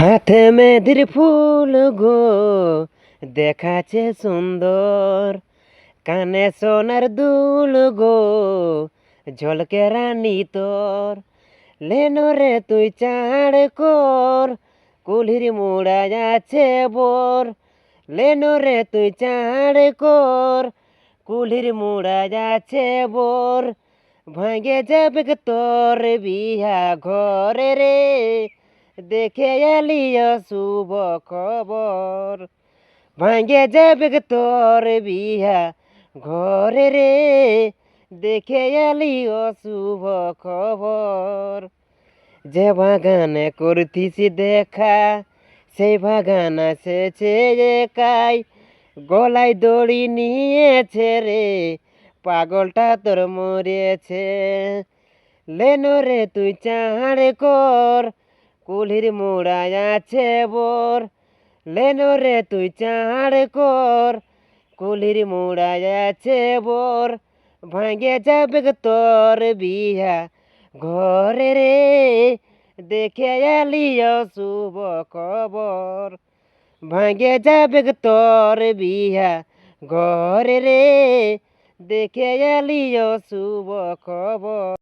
হাতে মেঘের ফুল গো দেখাচ্ছে সুন্দর, কানে সোনার দুল গো ঝলকে রানী তোর। লেনো রে তুই চাঁড় কর, কুলির মুড়া যাচ্ছে বোর। লেনো রে তুই চাঁড় কর, কুলির মুড়া যাচ্ছে বোর। ভাঙে যাবে তোর বিহা ঘরে রে, দেখে এলিও শুভ খবর। ভাঙে যাবে তোর বিহা ঘরে রে, দেখে এলিও শুভ খবর। যে বাগানে করতিছি দেখা, সেই বাগান এসেছে একাই। গলায় দড়ি নিয়েছে রে, পাগলটা তোর মরেছে। লেনো রে তুই চাঁড় কর, কুলির মুড়ায় আছে বোর। লেনো রে তুই চাঁড় কর, কুলির মুড়ায় আছে বোর। ভাঙে যাবে তোর বিহা ঘরে রে, দেখে এলিও শুভ খবর। ভাঙে যাবে তোর বিহা ঘরে রে, দেখে এলিও শুভ খবর।